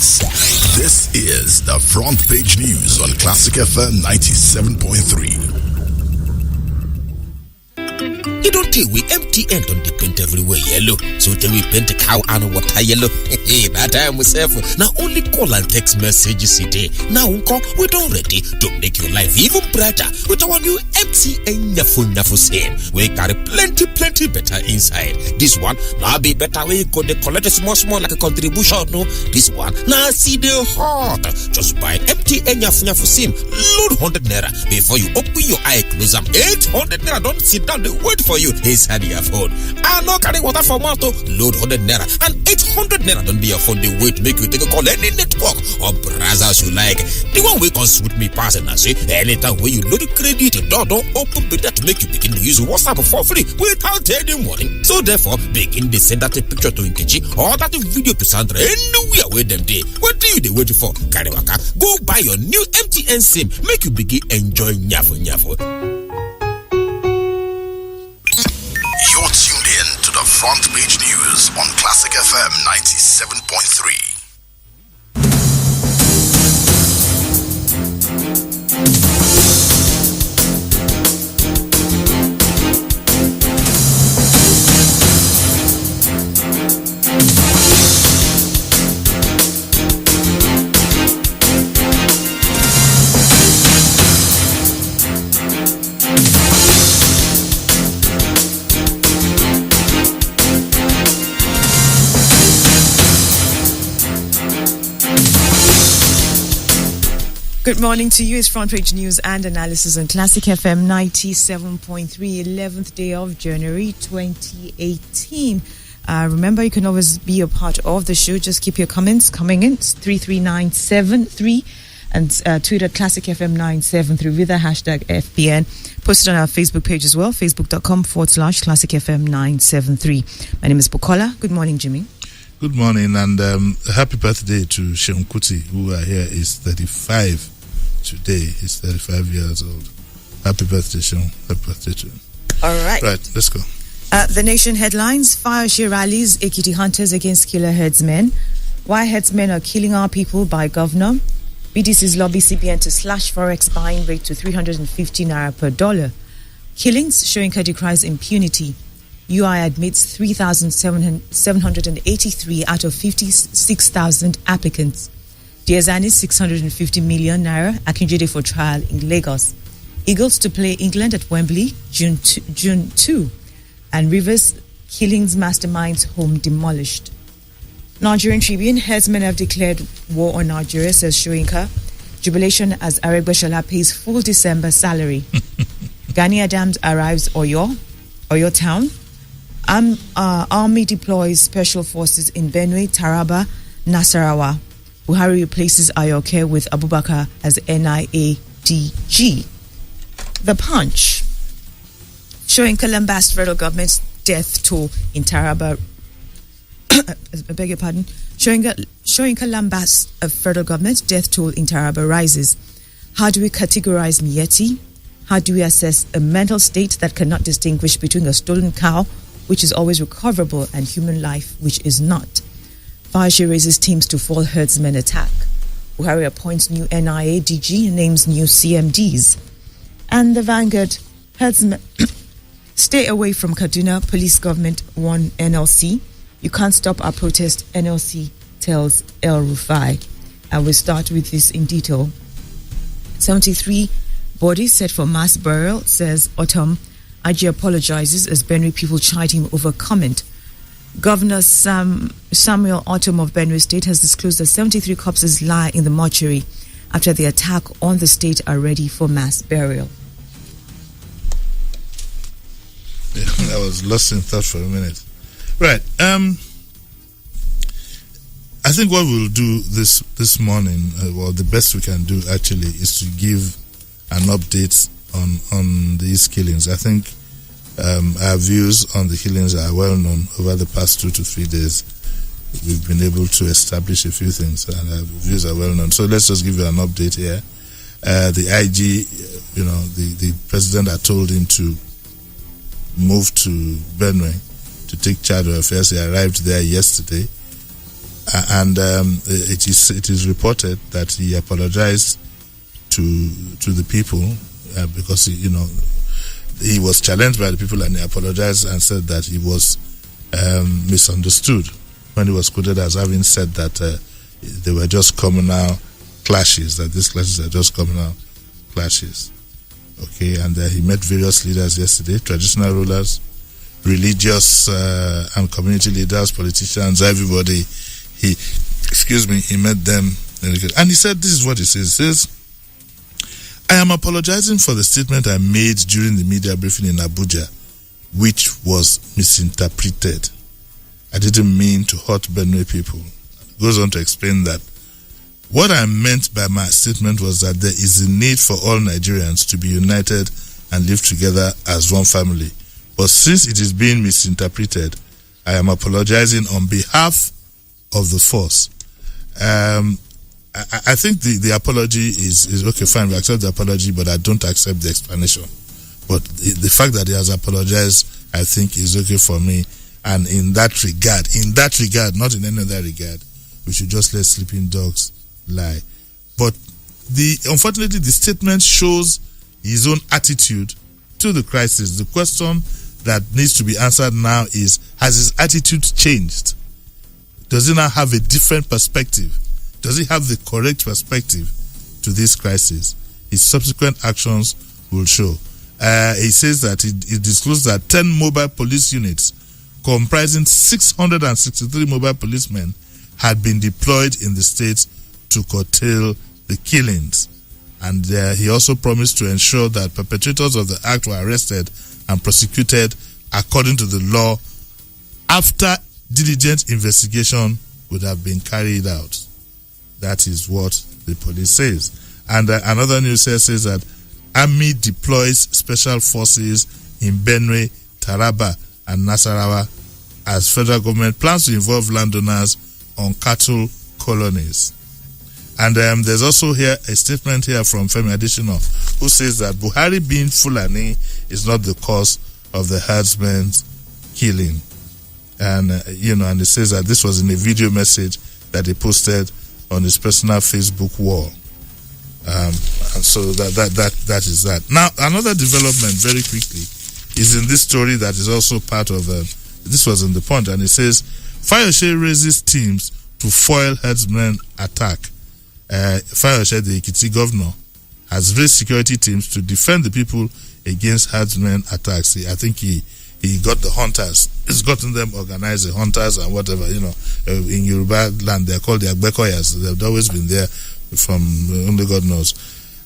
Sports. This is the front page news on Classic FM 97.3. You don't think we MTN on the paint everywhere yellow, so then we paint the cow and water yellow. Hey, that time we say now only call and text messages today. Now we don't ready to make your life even brighter with our new MTN Nyafu same. We got plenty better inside. This one now be better way go they collect a small like a contribution. No, this one now see the heart. Just buy MTN Nyafu same. Load 100 naira before you open your eye close them. 800 naira don't sit down. They wait for you inside your phone. I no carry water for mouth. Load 100 naira and 800 naira don't be your phone. They wait make you take a call any network or browsers you like. The one way can suit me passing and say anytime when you load the credit, don't open better to make you begin to use WhatsApp for free without any warning. So therefore, begin to send that a picture to Nkechi or that a video to Sandra anywhere where them day. What do you they waiting for? Kariwaka, go buy your new MTN SIM. Make you begin enjoy Nyafu. You're tuned in to the front page news on Classic FM 97.3. Good morning to you. It's front page news and analysis on Classic FM 97.3, 11th day of January 2018. Remember, you can always be a part of the show. Just keep your comments coming in. It's 33973 and Twitter Classic FM 973 with the hashtag FPN. Posted on our Facebook page as well, facebook.com/Classic FM 973. My name is Bukola. Good morning, Jimmy. Good morning, and happy birthday to Seun Kuti, who are here is 35 today. He's 35 years old. Happy birthday, Seun. Happy birthday to him. All right. Right, let's go. The Nation headlines: Fire share rallies, Ekiti hunters against killer herdsmen. Why herdsmen are killing our people by governor. BDC's lobby CBN to slash forex buying rate to 350 naira per dollar. Killings, Shoyinka decries impunity. UI admits 3,783 out of 56,000 applicants. Diazani 650 million naira, Akinjede for trial in Lagos. Eagles to play England at Wembley, June 2. And Rivers killings masterminds home demolished. Nigerian Tribune, herdsmen have declared war on Nigeria, says Shoyinka. Jubilation as Aregbeshala pays full December salary. Gani Adams arrives Oyo town. Army deploys special forces in Benue, Taraba, Nasarawa. Buhari replaces Ayoke with Abubakar as NIA DG. The Punch. Showing Lambast federal government's death toll in Taraba. I beg your pardon. Showing Lambast federal government's death toll in Taraba rises. How do we categorize Mieti? How do we assess a mental state that cannot distinguish between a stolen cow, which is always recoverable, and human life, which is not? Fayoshi raises teams to fall herdsmen attack. Buhari appoints new NIA DG and names new CMDs. And the Vanguard, herdsmen stay away from Kaduna, police government warn NLC. You can't stop our protest, NLC tells El Rufai. And we'll start with this in detail. 73 bodies set for mass burial, says Autumn. IG apologizes as Benue people chide him over comment. Governor Samuel Autumn of Benue State has disclosed that 73 corpses lie in the mortuary after the attack on the state are ready for mass burial. Yeah, I was lost in thought for a minute. Right. I think what we'll do this morning, the best we can do actually, is to give an update on these killings. I think our views on the killings are well known over the past 2 to 3 days. We've been able to establish a few things, and our views are well known. So let's just give you an update here. The IG, the president had told him to move to Benue to take charge of affairs. He arrived there yesterday. And it is reported that he apologized to the people because he was challenged by the people, and he apologized and said that he was misunderstood when he was quoted as having said that they were just communal clashes, that these clashes are just communal clashes. Okay, and he met various leaders yesterday, traditional rulers, religious and community leaders, politicians, everybody. He met them, and he said, this is what he says. He says, I am apologizing for the statement I made during the media briefing in Abuja, which was misinterpreted. I didn't mean to hurt Benue people. He goes on to explain that what I meant by my statement was that there is a need for all Nigerians to be united and live together as one family. But since it is being misinterpreted, I am apologizing on behalf of the force. I think the apology is okay, fine, we accept the apology, but I don't accept the explanation. But the fact that he has apologized, I think, is okay for me. And in that regard, not in any other regard, we should just let sleeping dogs lie. But unfortunately, the statement shows his own attitude to the crisis. The question that needs to be answered now is, has his attitude changed? Does he now have a different perspective? Does he have the correct perspective to this crisis? His subsequent actions will show. He says that he disclosed that 10 mobile police units comprising 663 mobile policemen had been deployed in the state to curtail the killings. And he also promised to ensure that perpetrators of the act were arrested and prosecuted according to the law after diligent investigation would have been carried out. That is what the police says. And another news here says that Army deploys special forces in Benue, Taraba, and Nasarawa as federal government plans to involve landowners on cattle colonies. And there's also here a statement here from Femi Adesina, who says that Buhari being Fulani is not the cause of the herdsmen's killing. And and he says that this was in a video message that he posted on his personal Facebook wall. And so that is that. Now, another development very quickly is in this story that is also part of this was in the Punch, and it says Fayose raises teams to foil herdsmen attack. Fayose, the Ekiti governor, has raised security teams to defend the people against herdsmen attacks. I think he got the hunters. He's gotten them organized, the hunters and whatever, in Yoruba land, they're called the Agbekoyas. They've always been there from only God knows.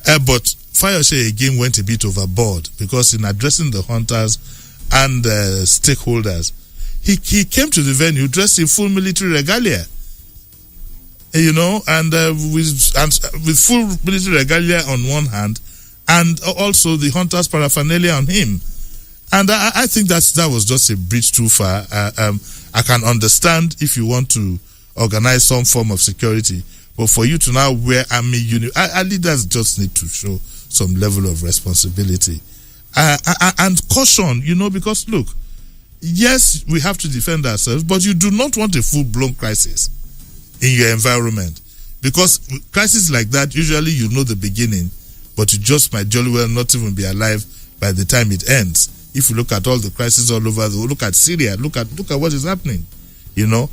But Fayose again went a bit overboard, because in addressing the hunters and stakeholders, he came to the venue dressed in full military regalia. And with full military regalia on one hand, and also the hunters' paraphernalia on him. And I think that was just a bridge too far. I can understand if you want to organize some form of security, but for you to now wear army uniform, our leaders just need to show some level of responsibility and caution. Because look, yes, we have to defend ourselves, but you do not want a full-blown crisis in your environment, because crises like that, usually the beginning, but you just might jolly well not even be alive by the time it ends. If you look at all the crises all over, look at Syria, look at what is happening. It will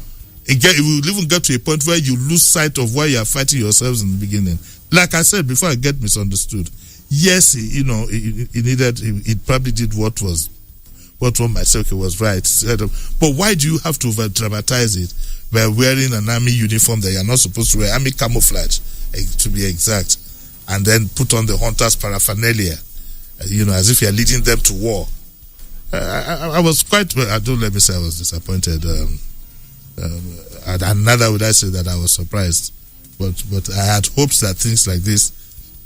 even get to a point where you lose sight of why you are fighting yourselves in the beginning. Like I said before, I get misunderstood. Yes, it probably did what one might say was right. But why do you have to over dramatize it by wearing an army uniform that you're not supposed to wear, army camouflage, to be exact, and then put on the hunters' paraphernalia, as if you're leading them to war? I was quite, don't let me say I was disappointed. And neither would I say that I was surprised. But I had hopes that things like this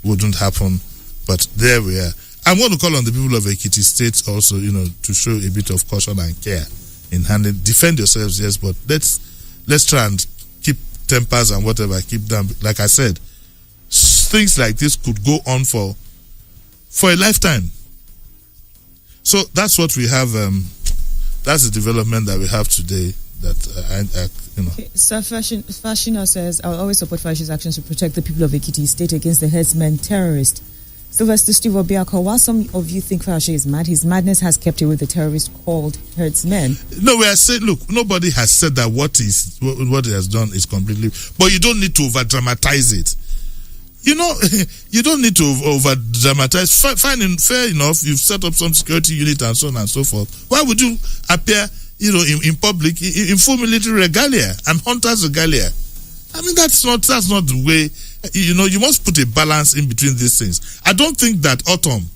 wouldn't happen. But there we are. I'm going to call on the people of Ekiti State also, to show a bit of caution and care in handling. Defend yourselves, yes, but let's try and keep tempers and whatever, keep them. Like I said, things like this could go on for a lifetime. So that's what we have. That's the development that we have today. Okay, so Fashina says, I'll always support Fashi's actions to protect the people of Ekiti State against the herdsmen terrorist. Sylvester Steve Obiako, while some of you think Fashi is mad, his madness has kept away the terrorists called herdsmen. No, we are saying, look, nobody has said that what he has done is completely, but you don't need to over dramatize it. You don't need to over dramatize. Fair enough, you've set up some security unit and so on and so forth. Why would you appear, in public in full military regalia and hunters regalia? I mean, that's not the way. You must put a balance in between these things. I don't think that Autumn,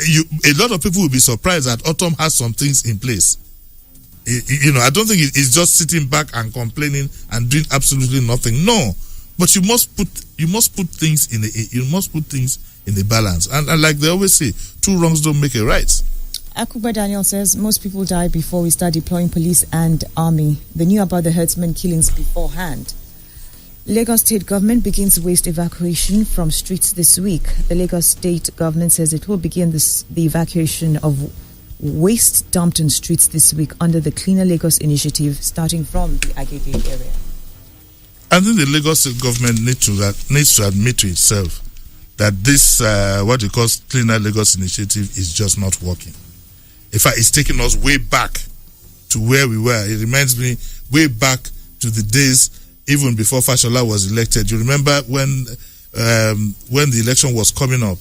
a lot of people will be surprised that Autumn has some things in place. I don't think it's just sitting back and complaining and doing absolutely nothing. No, but you must put things in a balance. And like they always say, two wrongs don't make a right. Akuba Daniel says most people die before we start deploying police and army. They knew about the herdsmen killings beforehand. Lagos State government begins waste evacuation from streets this week. The Lagos State government says it will begin the evacuation of waste dumped on streets this week under the Cleaner Lagos initiative, starting from the Agege area. I think the Lagos State government needs to admit to itself that this what it calls Cleaner Lagos initiative is just not working. In fact, it's taking us way back to where we were. It reminds me way back to the days even before Fashola was elected. You remember when the election was coming up,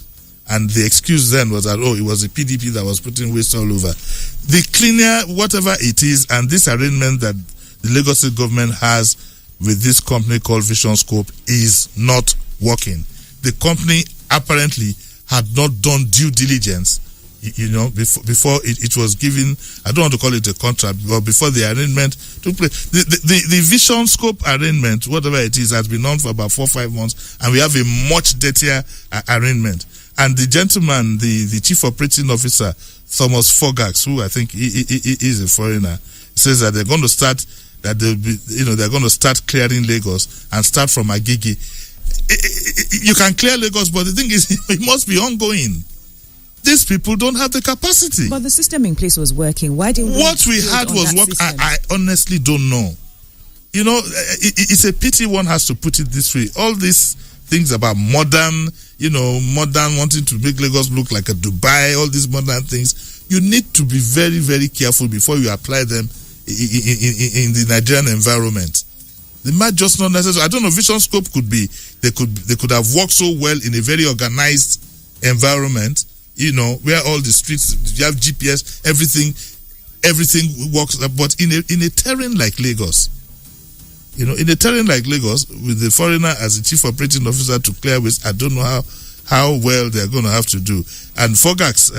and the excuse then was that, it was the PDP that was putting waste all over. The cleaner, whatever it is, and this arrangement that the Lagos State government has with this company called Vision Scope is not working. The company apparently had not done due diligence, before it was given. I don't want to call it a contract, but before the arrangement took place. The Vision Scope arrangement, whatever it is, has been on for about 4 or 5 months, and we have a much dirtier arrangement. And the gentleman, the chief operating officer, Thomas Fogax, who I think he is a foreigner, says that they're going to start, they're going to start clearing Lagos and start from Agege. You can clear Lagos, but the thing is, it must be ongoing. These people don't have the capacity. But the system in place was working. Why didn't what we had was working? I honestly don't know. It's a pity one has to put it this way. All these things about modern wanting to make Lagos look like a Dubai, all these modern things, you need to be very, very careful before you apply them in the Nigerian environment. They might just not necessarily. I don't know. Vision Scope could be. They could have worked so well in a very organized environment. Where all the streets, you have GPS, everything works. But in a terrain like Lagos, in a terrain like Lagos, with the foreigner as the chief operating officer to clear waste, I don't know how well they're going to have to do. And Fogax,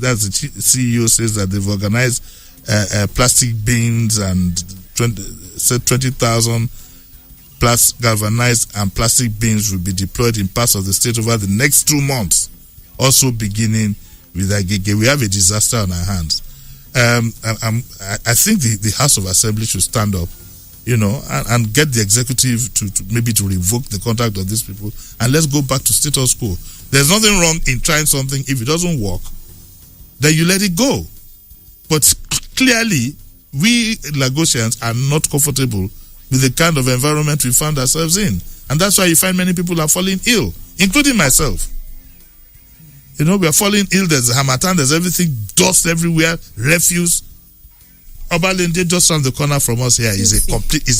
that's the CEO, says that they've organized plastic bins and 20,000 plus galvanized and plastic bins will be deployed in parts of the state over the next 2 months. Also beginning with Agege. We have a disaster on our hands. I think the House of Assembly should stand up, and get the executive to revoke the contract of these people, and let's go back to status quo. There's nothing wrong in trying something. If it doesn't work, then you let it go. But clearly, we Lagosians are not comfortable with the kind of environment we found ourselves in. And that's why you find many people are falling ill, including myself. We are falling ill. There's a Hamatan, there's everything, dust everywhere, refuse. Obalende, just around the corner from us here, is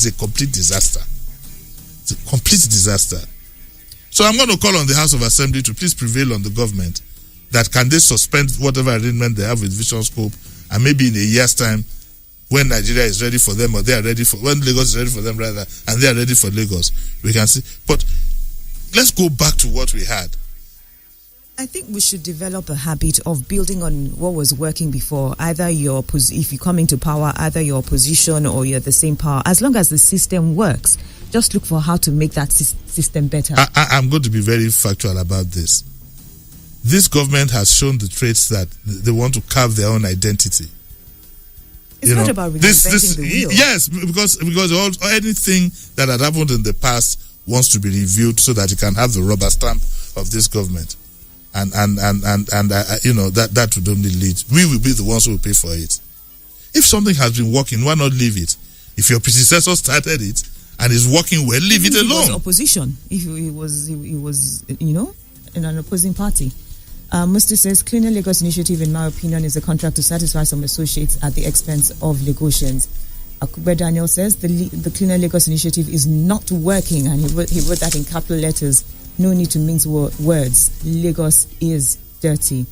a complete disaster. It's a complete disaster. So I'm going to call on the House of Assembly to please prevail on the government that can they suspend whatever arrangement they have with Vision Scope, and maybe in a year's time, when Nigeria is ready for them, or they are ready for, when Lagos is ready for them rather, and they are ready for Lagos, we can see. But let's go back to what we had. I think we should develop a habit of building on what was working before. Either if you come into power, either your opposition or you're the same power. As long as the system works, just look for how to make that system better. I'm going to be very factual about this. This government has shown the traits that they want to carve their own identity. It's not about reinventing the wheel. Yes, because anything that had happened in the past wants to be reviewed so that you can have the rubber stamp of this government. And that would only lead. We will be the ones who will pay for it. If something has been working, why not leave it? If your predecessor started it and is working well, leave it alone. He was opposition. If he was, in an opposing party. Musti says, Cleaner Lagos initiative, in my opinion, is a contract to satisfy some associates at the expense of Lagosians. Akube Daniel says, the Cleaner Lagos initiative is not working, and he wrote that in capital letters. No need to mince words. Lagos is dirty.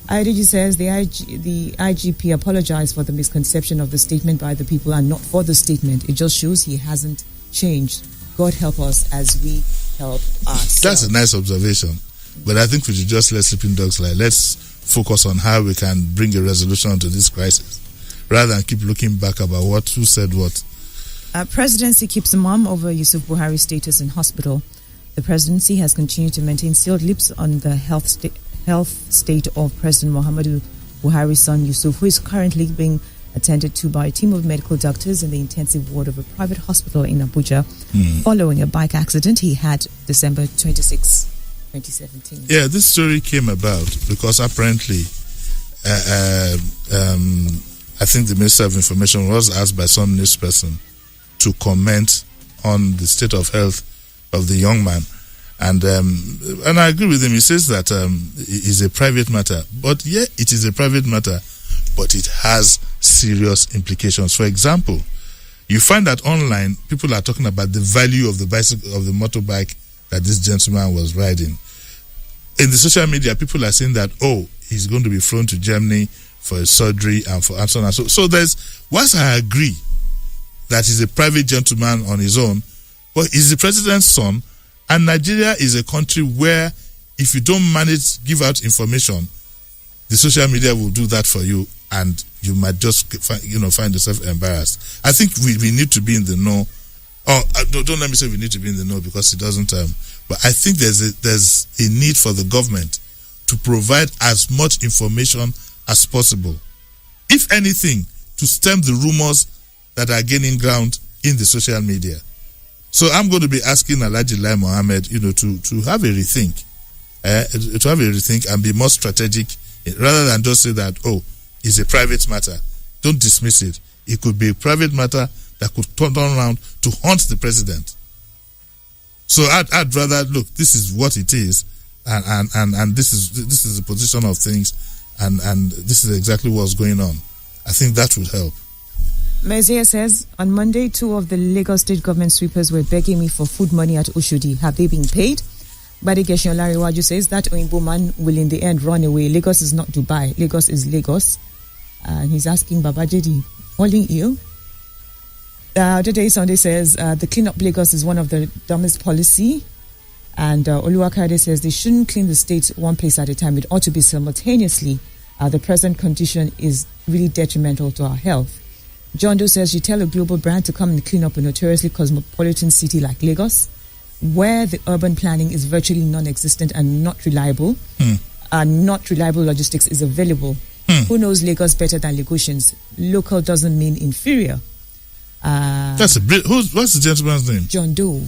IDG says, the IGP apologized for the misconception of the statement by the people and not for the statement. It just shows he hasn't changed. God help us as we help ourselves. That's a nice observation. But I think we should just let sleeping dogs lie. Let's focus on how we can bring a resolution to this crisis, rather than keep looking back about who said what. Presidency keeps mum over Yusuf Buhari's status in hospital. The presidency has continued to maintain sealed lips on the health state of President Muhammadu Buhari's son Yusuf, who is currently being attended to by a team of medical doctors in the intensive ward of a private hospital in Abuja following a bike accident he had December 26, 2017. Yeah, this story came about because apparently I think the Minister of Information was asked by some news person to comment on the state of health of the young man. And I agree with him. He says that it is a private matter. But yeah, it is a private matter, but it has serious implications. For example, you find that online people are talking about the value of the bicycle, of the motorbike that this gentleman was riding. In the social media, people are saying that, he's going to be flown to Germany for a surgery and so on and so. So whilst I agree that he's a private gentleman on his own, but he's the president's son, and Nigeria is a country where if you don't give out information, the social media will do that for you, and you might just find yourself embarrassed. I think we need to be in the know. Don't let me say we need to be in the know, because it doesn't. But I think there's a need for the government to provide as much information as possible, if anything, to stem the rumors that are gaining ground in the social media. So I'm going to be asking Alhaji Lai Mohammed, to have a rethink, and be more strategic, rather than just say that, it's a private matter. Don't dismiss it. It could be a private matter that could turn around to haunt the president. So I'd rather look. This is what it is, and this is the position of things, and this is exactly what's going on. I think that would help. Mezia says, on Monday, 2 of the Lagos state government sweepers were begging me for food money at Oshodi. Have they been paid? Badikeshin Olariwaju says that Oyinbo man will in the end run away. Lagos is not Dubai. Lagos is Lagos. And he's asking Babajedi, falling ill? Today Sunday says the clean up Lagos is one of the dumbest policy. And Oluwakade says they shouldn't clean the state one place at a time. It ought to be simultaneously. The present condition is really detrimental to our health. John Doe says you tell a global brand to come and clean up a notoriously cosmopolitan city like Lagos, where the urban planning is virtually non-existent and not reliable, not reliable logistics is available. Who knows Lagos better than Lagosians? Local doesn't mean inferior. What's the gentleman's name? John Doe.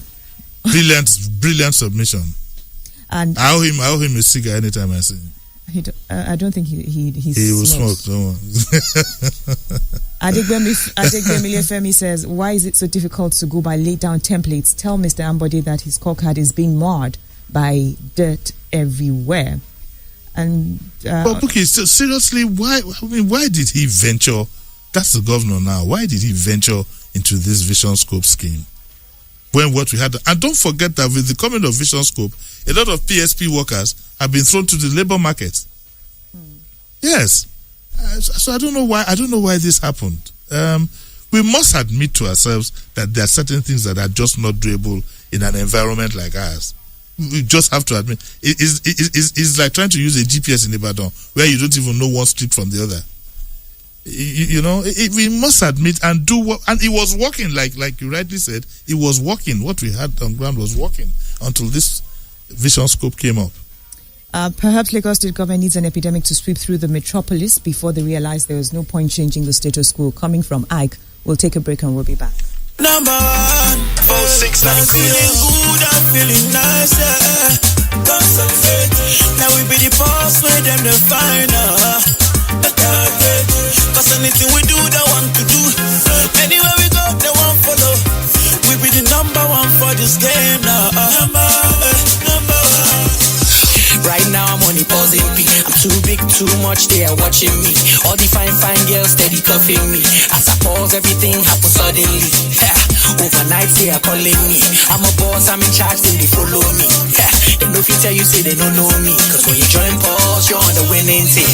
Brilliant submission. And I owe him a cigar anytime I see him. I don't think he will smoke. Don't worry. Adegbemi Femi says, why is it so difficult to go by laid down templates? Tell Mr. Ambode that his scorecard is being marred by dirt everywhere. And but Buki, seriously, why did he venture? That's the governor now. Why did he venture into this Vision Scope scheme? When what we had, and don't forget that with the coming of Vision Scope, a lot of PSP workers have been thrown to the labor market. Yes. So I don't know why this happened. We must admit to ourselves that there are certain things that are just not doable in an environment like ours. We just have to admit. It's like trying to use a GPS in Ibadan where you don't even know one street from the other. We must admit and do what, and it was working, like you rightly said, it was working. What we had on ground was working until this Vision Scope came up. Perhaps Lagos State government needs an epidemic to sweep through the metropolis before they realize there is no point changing the status quo. Coming from Ike, we'll take a break and we'll be back. Number 1, I'm feeling good, I'm feeling nice, yeah. Concentrate. Now we be the boss where them the final. Cause anything we do, they want to do. Anywhere we go, they want number one. Right now I'm on a pausing P. I'm too big, too much, they are watching me. All the fine girls steady cuffing me. As I pause, everything happens suddenly. Overnight they are calling me. I'm a boss, I'm in charge, then they follow me. They know if you tell you, say they don't know me. Cause when you join pause, you're on the winning team.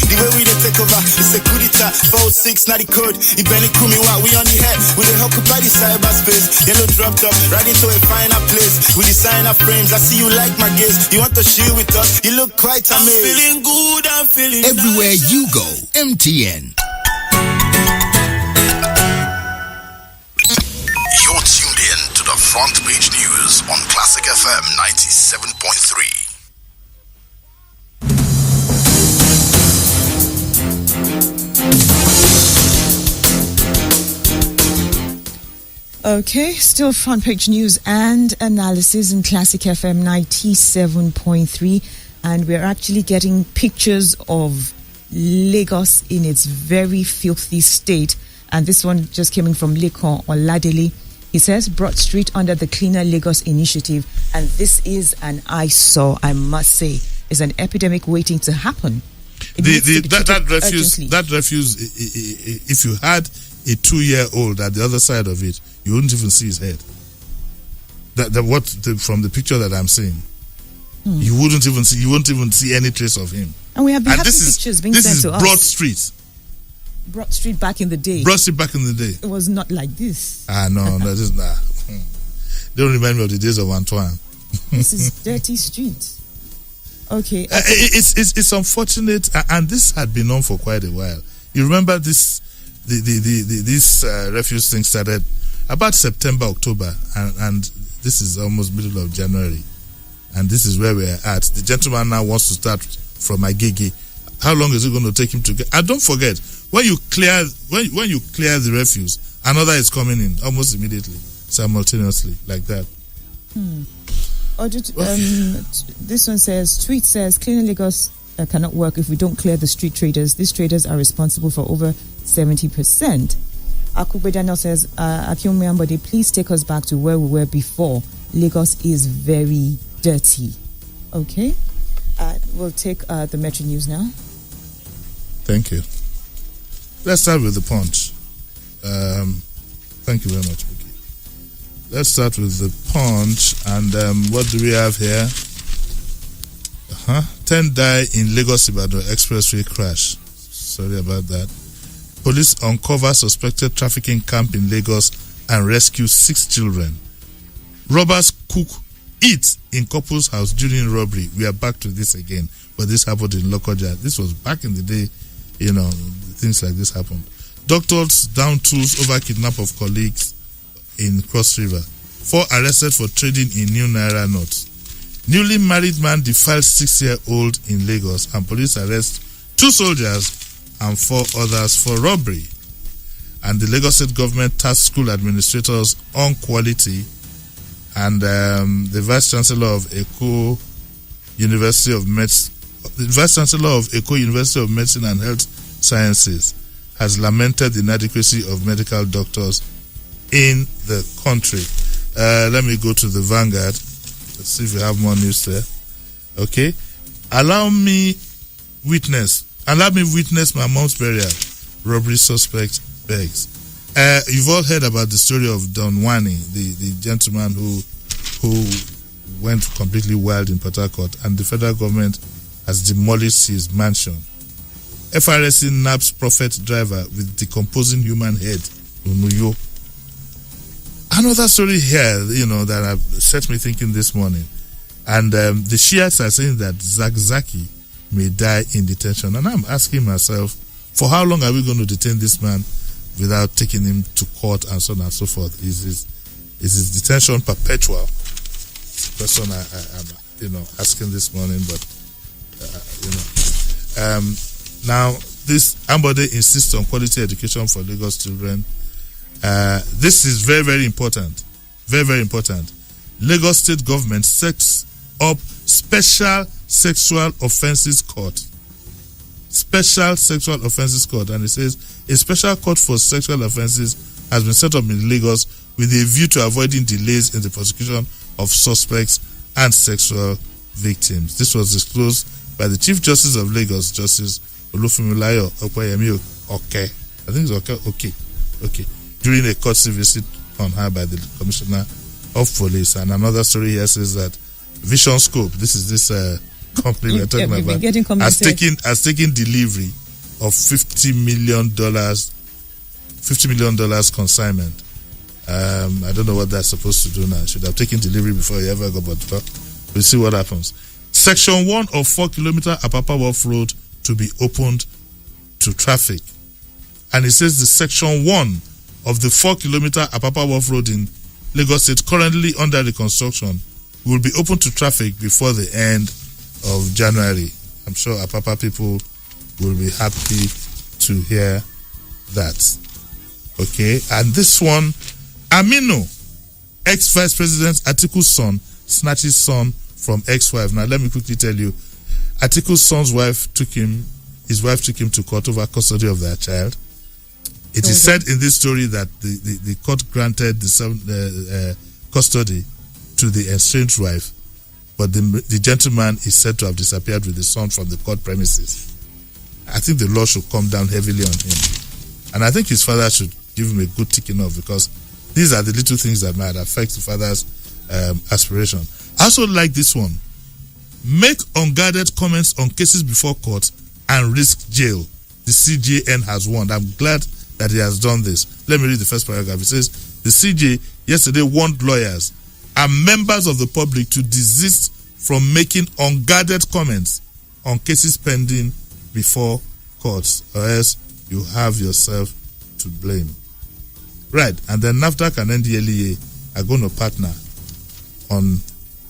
The way we dey take over, it's a coup d'etat. 406, not the code. Ibeni Kumi wa, we on the head. We dey occupy the cyberspace. Yellow dropped up, right into a finer place. We design our frames, I see you like my gaze. You want to chill with us, you look quite amazed. I'm feeling good, I'm feeling Everywhere nice. you go, MTN. You're tuned in to the Front Page News on Classic FM 97.3. Okay, still front page news and analysis in Classic FM 97.3, and we're actually getting pictures of Lagos in its very filthy state. And this one just came in from Lekon Oladele. He says, Broad Street under the Cleaner Lagos initiative, and this is an eyesore, I must say. It's an epidemic waiting to happen. That refuse, if you had a 2-year-old at the other side of it, you wouldn't even see his head. From the picture that I'm seeing, you wouldn't even see any trace of him. And we have been having pictures being sent to us. Broad Street. Broad Street back in the day. Broad Street back in the day. It was not like this. No, that is not. Don't remind me of the days of Antoine. This is dirty streets. Okay. It's unfortunate, and this had been on for quite a while. You remember this? This refuse thing started about September, October, and this is almost middle of January, and this is where we're at. The gentleman now wants to start from Agege. How long is it going to take him to get? And don't forget, when you clear the refuse, another is coming in almost immediately, simultaneously, like that. This one says, tweet says, Cleaner Lagos cannot work if we don't clear the street traders. These traders are responsible for over 70%. Akugbe Daniel says, Akiumyambode, please take us back to where we were before. Lagos is very dirty. Okay. We'll take the Metro News now. Thank you. Let's start with the Punch. Thank you very much, Vicky. Let's start with the Punch. And what do we have here? 10 die in Lagos-Ibadan expressway crash. Sorry about that. Police uncover suspected trafficking camp in Lagos and rescue 6 children. Robbers eat in couple's house during robbery. We are back to this again, but this happened in Lokoja. This was back in the day, things like this happened. Doctors down tools over kidnap of colleagues in Cross River. 4 arrested for trading in new Naira notes. Newly married man defiles 6-year-old in Lagos, and police arrest 2 soldiers and 4 others for robbery. And the Lagos State government tasked school administrators on quality, and the Vice Chancellor of Eko University of Medicine and Health Sciences has lamented the inadequacy of medical doctors in the country. Let me go to the Vanguard. Let's see if we have more news there. Okay. Allow me witness my mom's burial. Robbery suspect begs. You've all heard about the story of Don Wani, the gentleman who went completely wild in Port Harcourt, and the federal government has demolished his mansion. FRSC naps prophet driver with decomposing human head. Unuyo. Another story here, that have set me thinking this morning. And the Shiites are saying that Zakzaki may die in detention. And I'm asking myself, for how long are we going to detain this man without taking him to court and so on and so forth? Is his detention perpetual? It's the question I'm asking this morning. But now this Ambode insists on quality education for Lagos children. This is very, very important. Very, very important. Lagos State government sets up special sexual offences court. Special sexual offences court, and it says a special court for sexual offences has been set up in Lagos with a view to avoiding delays in the prosecution of suspects and sexual victims. This was disclosed by the Chief Justice of Lagos, Justice Olufunmilayo Opeyemi Oke. I think it's Okay. During a courtesy visit on her by the Commissioner of Police. And another story here says that Vision Scope, this is this company we're talking about, has taken delivery of $50 million consignment. I don't know what that's supposed to do now. Should have taken delivery before you ever go, but we'll see what happens. Section 1 of 4-kilometer Apapa Wharf Road to be opened to traffic. And it says the Section 1 of the 4-kilometer Apapa Wharf Road in Lagos State, currently under reconstruction, will be open to traffic before the end of January. I'm sure Apapa people will be happy to hear that. Okay, and this one, Aminu, ex-Vice President Atiku's son, snatches son from ex-wife. Now, let me quickly tell you, Atiku's his wife took him to court over custody of their child. It is said in this story that the court granted the custody to the estranged wife, but the gentleman is said to have disappeared with the son from the court premises. I think the law should come down heavily on him. And I think his father should give him a good ticking off, because these are the little things that might affect the father's aspiration. I also like this one. Make unguarded comments on cases before court and risk jail. The CJN has warned. I'm glad that he has done this. Let me read the first paragraph. It says, the CJ yesterday warned lawyers and members of the public to desist from making unguarded comments on cases pending before courts, or else you have yourself to blame. Right, and then NAFDAC and NDLEA are going to partner on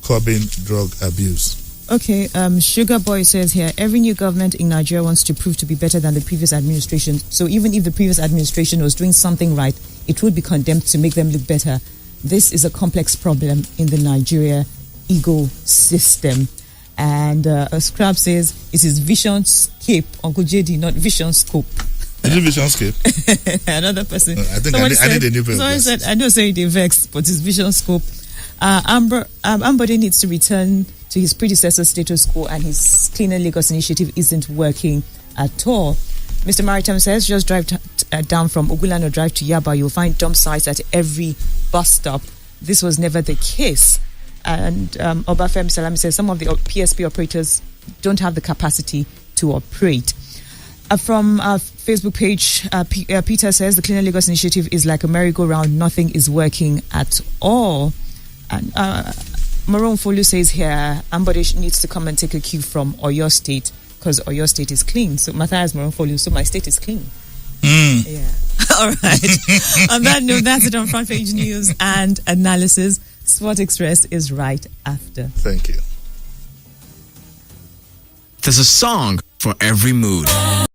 curbing drug abuse. Okay, Sugar Boy says here, every new government in Nigeria wants to prove to be better than the previous administration. So even if the previous administration was doing something right, it would be condemned to make them look better. This is a complex problem in the Nigeria ecosystem. And Scrap says it is Vision Scape, Uncle JD, not Vision Scope. Is it Vision Scape? Another person. I think I need a new pair. Someone said, I don't say they vex, but it's Vision Scope. Ambode needs to return to his predecessor status quo, and his Cleaner Lagos initiative isn't working at all. Mr. Maritime says, just drive down from Ogulano Drive to Yaba, you'll find dump sites at every bus stop. This was never the case. And Obafemi Salami says some of the PSP operators don't have the capacity to operate. From our Facebook page, Peter says the Cleaner Lagos initiative is like a merry-go-round. Nothing is working at all. And Maroon Folu says here, Ambode needs to come and take a cue from Oyo State, because Oyo State is clean. So Matthias Maroon Folu, so my state is clean. Yeah. All right. On that note, that's it on Front Page News and Analysis. Sport Express is right after. Thank you. There's a song for every mood.